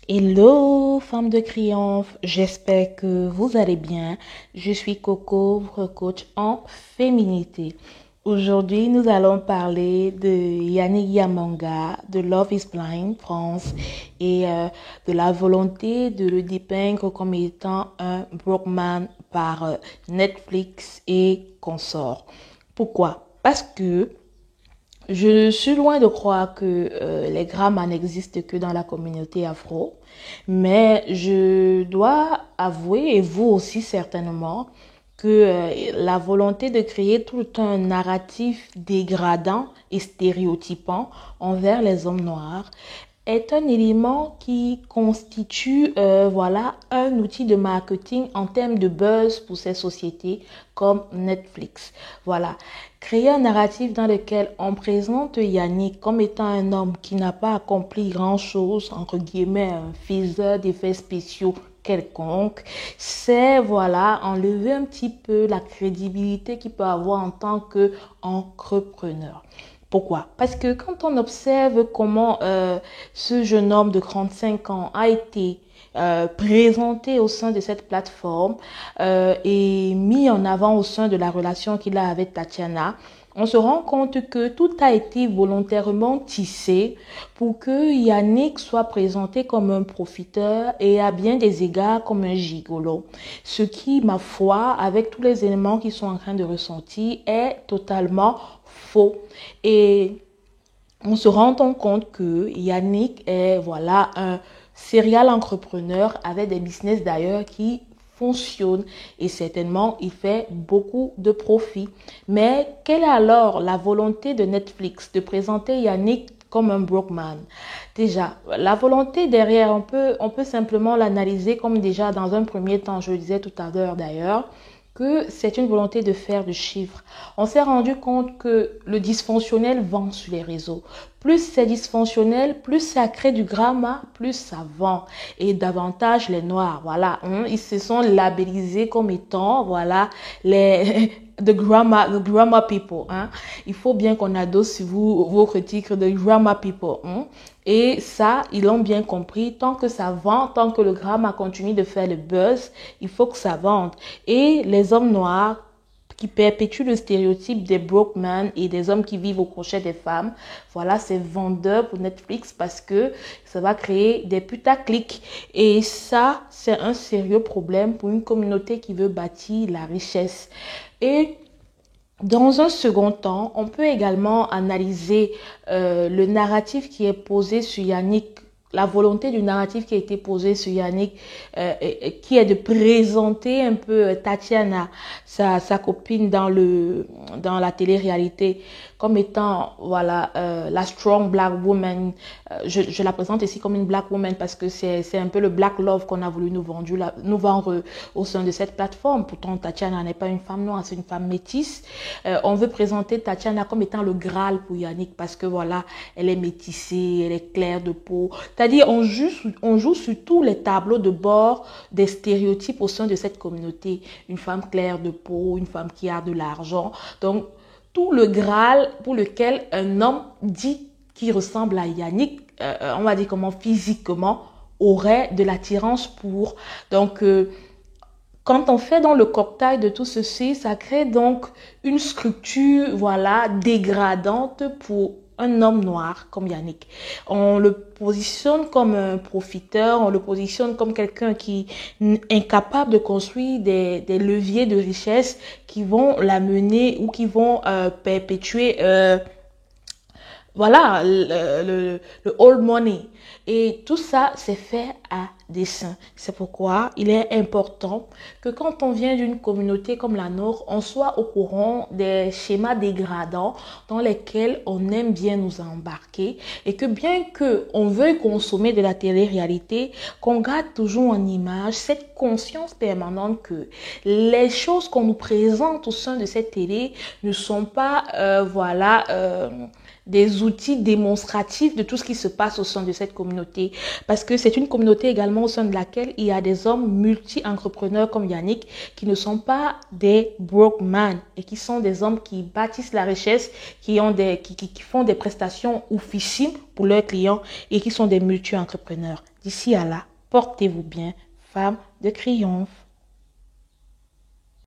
Hello, femme de triomphe, j'espère que vous allez bien. Je suis Coco, votre coach en féminité. Aujourd'hui, nous allons parler de Yannick Yamanga, de Love is Blind France et de la volonté de le dépeindre comme étant un broke man par Netflix et consorts. Pourquoi? Parce que je suis loin de croire que les grammes n'existent que dans la communauté afro, mais je dois avouer, et vous aussi certainement, que la volonté de créer tout un narratif dégradant et stéréotypant envers les hommes noirs est un élément qui constitue voilà un outil de marketing en termes de buzz pour ces sociétés comme Netflix. Voilà, créer un narratif dans lequel on présente Yannick comme étant un homme qui n'a pas accompli grand-chose, entre guillemets, un faiseur d'effets spéciaux quelconque, c'est voilà enlever un petit peu la crédibilité qu'il peut avoir en tant qu'entrepreneur. Pourquoi? Parce que quand on observe comment ce jeune homme de 35 ans a été présenté au sein de cette plateforme et mis en avant au sein de la relation qu'il a avec Tatiana, on se rend compte que tout a été volontairement tissé pour que Yannick soit présenté comme un profiteur et à bien des égards comme un gigolo. Ce qui, ma foi, avec tous les éléments qui sont en train de ressentir, est totalement faux. Et on se rend compte que Yannick est voilà un serial entrepreneur avec des business d'ailleurs qui fonctionnent et certainement il fait beaucoup de profit. Mais quelle est alors la volonté de Netflix de présenter Yannick comme un broke man? Déjà, la volonté derrière, on peut simplement l'analyser comme déjà dans un premier temps, je le disais tout à l'heure d'ailleurs, que c'est une volonté de faire du chiffre. On s'est rendu compte que le dysfonctionnel vend sur les réseaux. Plus c'est dysfonctionnel, plus ça crée du drama, plus ça vend. Et davantage les noirs, voilà, ils se sont labellisés comme étant, voilà, les the grandma people. Il faut bien qu'on adosse sur vous votre titre de grandma people. Et ça, ils l'ont bien compris. Tant que ça vend, tant que le drama continue de faire le buzz, il faut que ça vende. Et les hommes noirs qui perpétuent le stéréotype des broke men et des hommes qui vivent au crochet des femmes, voilà, c'est vendeur pour Netflix parce que ça va créer des putaclics. Et ça, c'est un sérieux problème pour une communauté qui veut bâtir la richesse. Et dans un second temps, on peut également analyser le narratif qui est posé sur Yannick, la volonté du narratif qui a été posé sur Yannick, qui est de présenter un peu Tatiana, sa copine dans la télé-réalité, comme étant voilà la strong black woman. Je la présente ici comme une black woman parce que c'est un peu le black love qu'on a voulu nous vendre au sein de cette plateforme. Pourtant, Tatiana n'est pas une femme noire, c'est une femme métisse. On veut présenter Tatiana comme étant le Graal pour Yannick parce que voilà, elle est métissée, elle est claire de peau. C'est-à-dire, on joue sur tous les tableaux de bord des stéréotypes au sein de cette communauté. Une femme claire de peau, une femme qui a de l'argent. Donc, tout le Graal pour lequel un homme dit qui ressemble à Yannick, on va dire comment physiquement, aurait de l'attirance pour. Donc, quand on fait dans le cocktail de tout ceci, ça crée donc une structure, voilà, dégradante pour un homme noir comme Yannick. On le positionne comme un profiteur, on le positionne comme quelqu'un qui est incapable de construire des leviers de richesse qui vont l'amener ou qui vont perpétuer voilà, le old money. Et tout ça, c'est fait à dessein. C'est pourquoi il est important que quand on vient d'une communauté comme la nôtre, on soit au courant des schémas dégradants dans lesquels on aime bien nous embarquer et que bien que on veuille consommer de la télé-réalité, qu'on garde toujours en image cette conscience permanente que les choses qu'on nous présente au sein de cette télé ne sont pas, des outils démonstratifs de tout ce qui se passe au sein de cette communauté. Parce que c'est une communauté également au sein de laquelle il y a des hommes multi-entrepreneurs comme Yannick qui ne sont pas des broke men et qui sont des hommes qui bâtissent la richesse, qui font des prestations oufissimes pour leurs clients et qui sont des multi-entrepreneurs. D'ici à là, portez-vous bien, femme de triomphe.